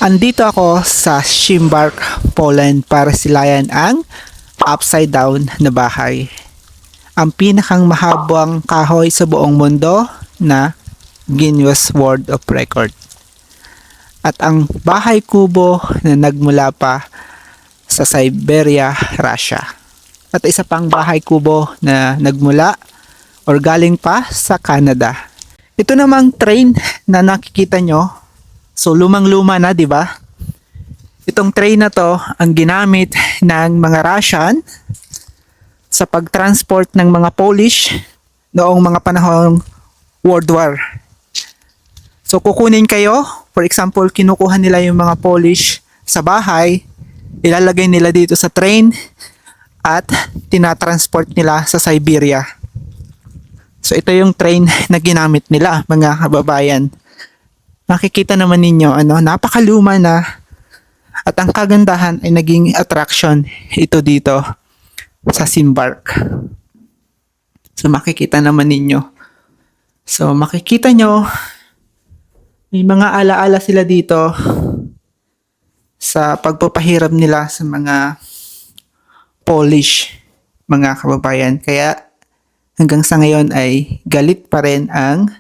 Andito ako sa Szymbark, Poland para silayan ang upside down na bahay. Ang pinakang mahabang kahoy sa buong mundo na Guinness World of Record. At ang bahay kubo na nagmula pa sa Siberia, Russia. At isa pang bahay kubo na nagmula or galing pa sa Canada. Ito namang train na nakikita nyo, so lumang-luma na, di ba? Itong train na to ang ginamit ng mga Russian sa pagtransport ng mga Polish noong mga panahong World War. So kukunin kayo, for example, kinukuha nila yung mga Polish sa bahay, ilalagay nila dito sa train at tinatransport nila sa Siberia. So ito yung train na ginamit nila, mga kababayan. Makikita naman ninyo, napakaluma na. At ang kagandahan ay naging attraction ito dito sa Szymbark. So makikita naman ninyo. So makikita nyo, may mga alaala sila dito sa pagpapahiram nila sa mga Polish, mga kababayan. Kaya hanggang sa ngayon ay galit pa rin ang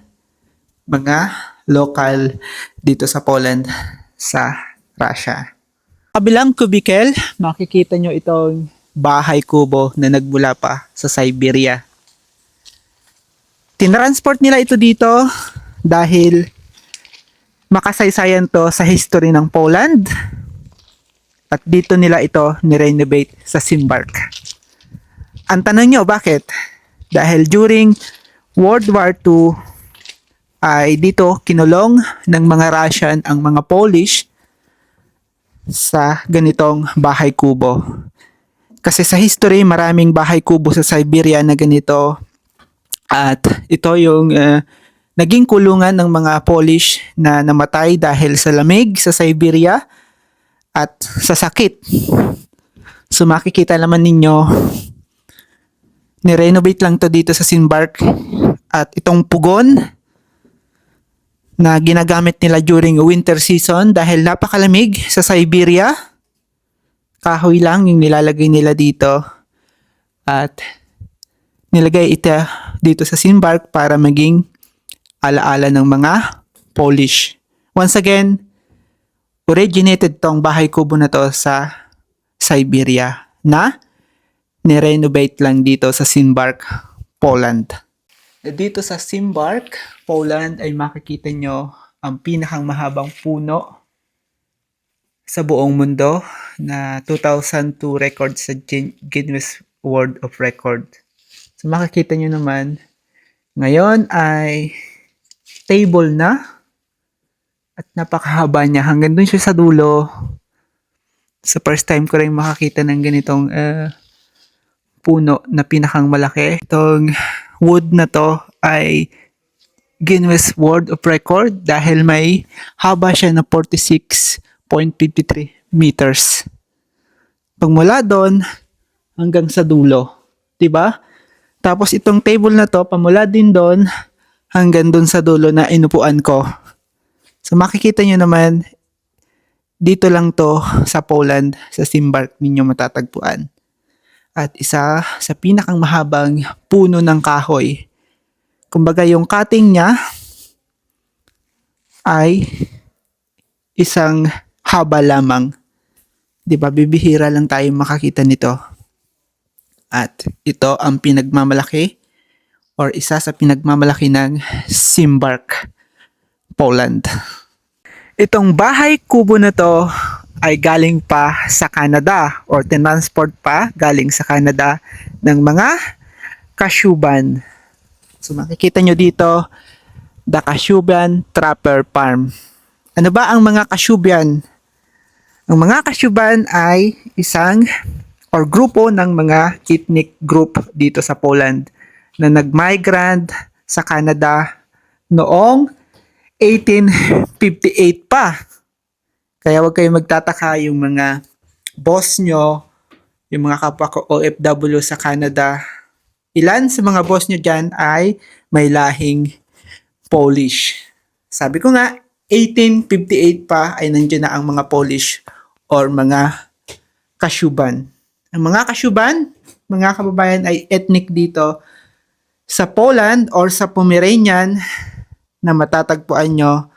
mga local dito sa Poland, sa Russia. Kabilang kubikel, makikita nyo itong bahay kubo na nagmula pa sa Siberia. Tinransport nila ito dito dahil makasaysayan to sa history ng Poland at dito nila ito ni-renovate sa Szymbark. Ang tanong nyo, bakit? Dahil during World War II ay dito kinulong ng mga Russian ang mga Polish sa ganitong bahay kubo. Kasi sa history, maraming bahay kubo sa Siberia na ganito. At ito yung naging kulungan ng mga Polish na namatay dahil sa lamig sa Siberia at sa sakit. So makikita naman ninyo, ni-renovate lang to dito sa Szymbark. At itong pugon na ginagamit nila during winter season dahil napakalamig sa Siberia. Kahoy lang yung nilalagay nila dito. At nilagay ito dito sa Szymbark para maging alaala ng mga Polish. Once again, originated tong bahay kubo na to sa Siberia na ni-renovate lang dito sa Szymbark, Poland. Dito sa Szymbark, Poland ay makikita nyo ang pinakang mahabang puno sa buong mundo na 2002 record sa Guinness World of Record. So makikita nyo naman, ngayon ay stable na at napakahaba niya. Hanggang dun siya sa dulo. Sa first time ko rin makakita ng ganitong puno na pinakang malaki. Itong wood na to ay Guinness World of Record dahil may haba siya na 46.53 meters. Pagmula doon hanggang sa dulo, 'di ba? Tapos itong table na to pamula din doon hanggang doon sa dulo na inupuan ko. So makikita nyo naman dito lang to sa Poland, sa Szymbark ninyo matatagpuan. At isa sa pinakang mahabang puno ng kahoy. Kumbaga yung cutting niya ay isang haba lamang. 'Di ba? Bibihira lang tayo makakita nito. At ito ang pinagmamalaki or isa sa pinagmamalaki ng Szymbark, Poland. Itong bahay kubo na to ay galing pa sa Canada or tinransport pa galing sa Canada ng mga Kashuban. So makikita nyo dito, the Kashuban Trapper Farm. Ano ba ang mga Kashuban? Ang mga Kashuban ay isang or grupo ng mga ethnic group dito sa Poland na nag-migrant sa Canada noong 1858 pa. Kaya huwag kayong magtataka yung mga boss nyo, yung mga kapwa ko OFW sa Canada. Ilan sa mga boss nyo dyan ay may lahing Polish. Sabi ko nga, 1858 pa ay nandiyan na ang mga Polish or mga Kashuban. Ang mga Kashuban, mga kababayan, ay ethnic dito sa Poland or sa Pomeranian na matatagpuan nyo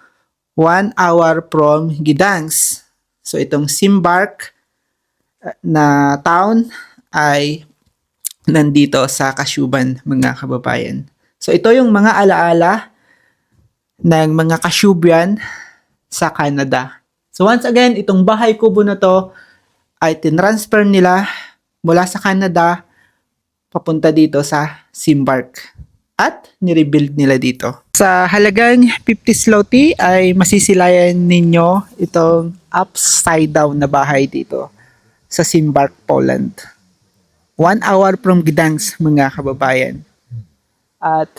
1 hour from Gdansk. So itong Simbark na town ay nandito sa Kashuban, mga kababayan. So ito yung mga alaala ng mga Kashubian sa Canada. So once again, itong bahay kubo na to ay tinransfer nila mula sa Canada papunta dito sa Simbark at nirebuild nila dito. Sa halagang 50 zloty ay masisilayan ninyo itong upside down na bahay dito sa Simbark, Poland. 1 hour from Gdansk, mga kababayan. At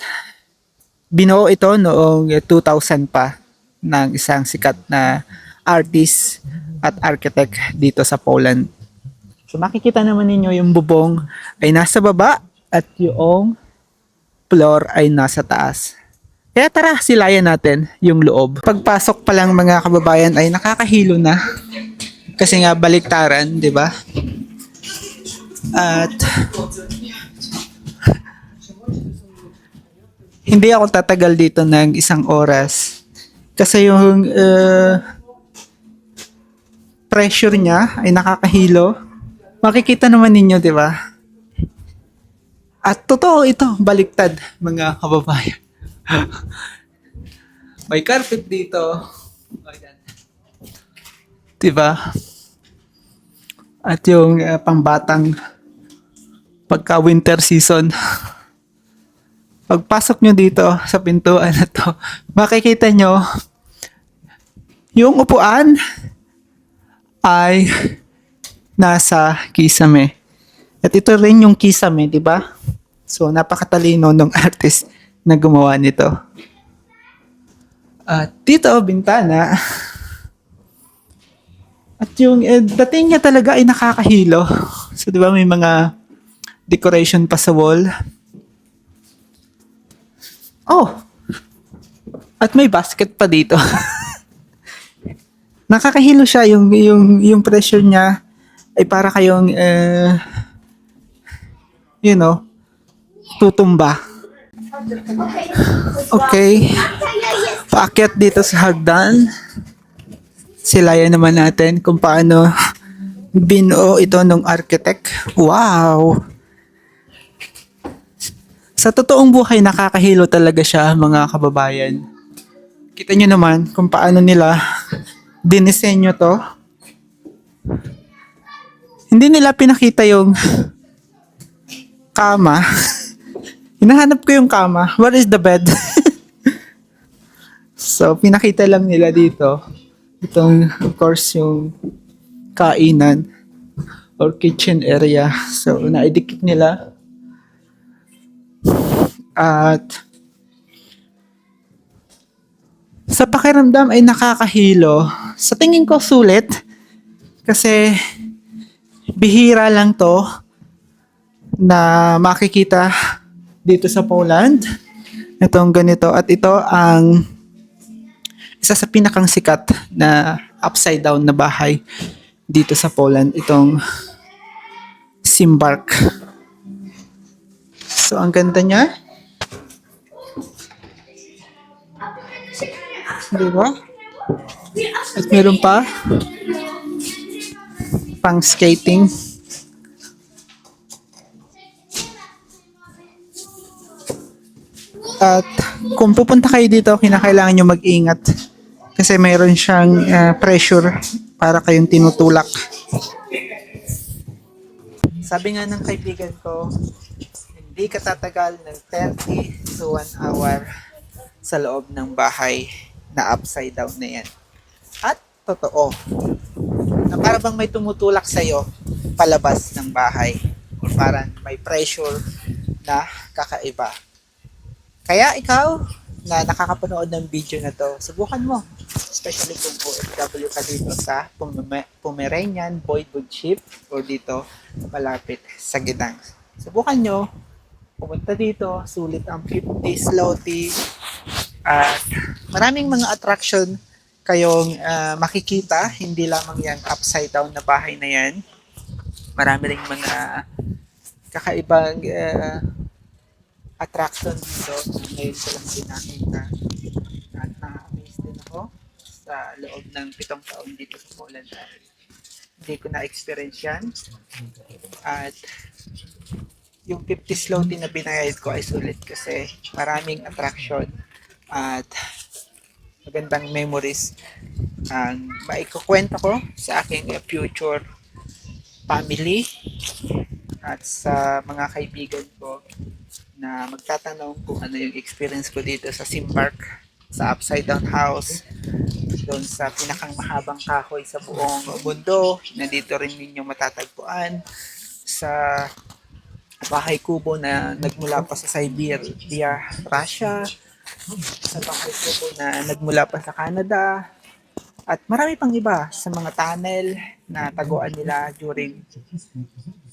binuo ito noong 2000 pa ng isang sikat na artist at architect dito sa Poland. So makikita naman ninyo yung bubong ay nasa baba at yung floor ay nasa taas. Kaya tara, silayan natin yung loob. Pagpasok pa lang, mga kababayan, ay nakakahilo na. Kasi nga baliktaran, di ba? At hindi ako tatagal dito ng 1 oras kasi yung pressure niya ay nakakahilo. Makikita naman ninyo, di ba? At totoo ito, baliktad, mga kababayan. May carpet dito. Di ba? At yung pangbatang pagka winter season. Pagpasok nyo dito sa pintuan na to, makikita nyo yung upuan ay nasa kisame. At ito rin yung kisame, di ba? So, napakatalino ng artist na gumawa nito. At dito, bintana. At yung dating niya talaga ay nakakahilo. So, di ba may mga decoration pa sa wall? Oh! At may basket pa dito. Nakakahilo siya, yung pressure niya ay para kayong tutumba. Okay. Paakyat dito sa hagdan. Silayan naman natin kung paano binuo ito ng architect. Wow! Sa totoong buhay, nakakahilo talaga siya, mga kababayan. Kita nyo naman kung paano nila dinisenyo to. Hindi nila pinakita yung kama. Hinahanap ko yung kama. Where is the bed? So, pinakita lang nila dito. Itong, of course, yung kainan or kitchen area. So, naidikit nila. At sa pakiramdam ay nakakahilo. Sa tingin ko sulit kasi bihira lang to na makikita dito sa Poland. Itong ganito. At ito ang isa sa pinakang sikat na upside down na bahay dito sa Poland. Itong Simbark. So, ang ganda niya. Diba? At meron pa pang skating. At kung pupunta kayo dito, kinakailangan nyo mag-ingat kasi mayroon siyang pressure para kayong tinutulak. Sabi nga ng kaibigan ko, hindi ka tatagal ng 30 to 1 hour sa loob ng bahay na upside down na yan. At totoo, na para bang may tumutulak sa'yo palabas ng bahay or parang may pressure na kakaiba. Kaya ikaw na nakakapanood ng video na to, subukan mo. Especially kung OFW ka dito sa Pomeranian Boyhood Ship or dito malapit sa Gdansk. Subukan nyo, pumunta dito, sulit ang 50 zloty at maraming mga attraction kayong makikita, hindi lamang yung upside down na bahay na yan. Marami ring mga kakaibang attraction dito na ngayon ko lang din nakita. At na-amaze din ako sa loob ng 7 taon dito sa Poland dahil hindi ko na-experience yan. At yung 50 zloty na binayad ko ay sulit kasi maraming attraction at magandang memories ang maikukwento ko sa aking future family at sa mga kaibigan ko na magtatanong kung ano yung experience ko dito sa Simbark, sa Upside Down House, doon sa pinakang mahabang kahoy sa buong mundo na dito rin ninyo matatagpuan, sa bahay kubo na nagmula pa sa Siberia, Russia, sa bahay kubo na nagmula pa sa Canada, at marami pang iba sa mga tunnel na taguan nila during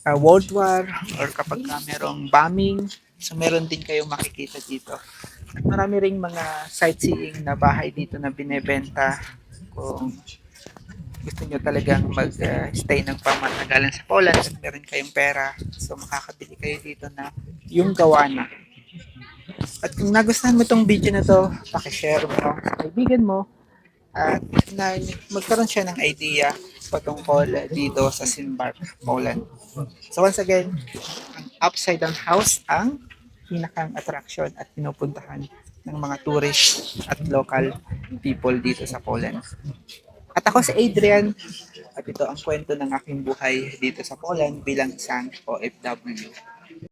World War or kapag merong bombing. So meron din kayong makikita dito. At marami ring mga sightseeing na bahay dito na binebenta kung gusto nyo talagang mag-stay ng pamatagalan sa Poland at meron kayong pera. So makakabili kayo dito na yung gawa na. At kung nagustuhan mo itong video na to, pakishare mo sa kaibigan mo at na magkaroon siya ng idea patungkol dito sa Simbark, Poland. So once again, ang Upside Down House ang pinakang attraction at pinupuntahan ng mga tourist at local people dito sa Poland. At ako si Adrian at ito ang kwento ng aking buhay dito sa Poland bilang isang OFW.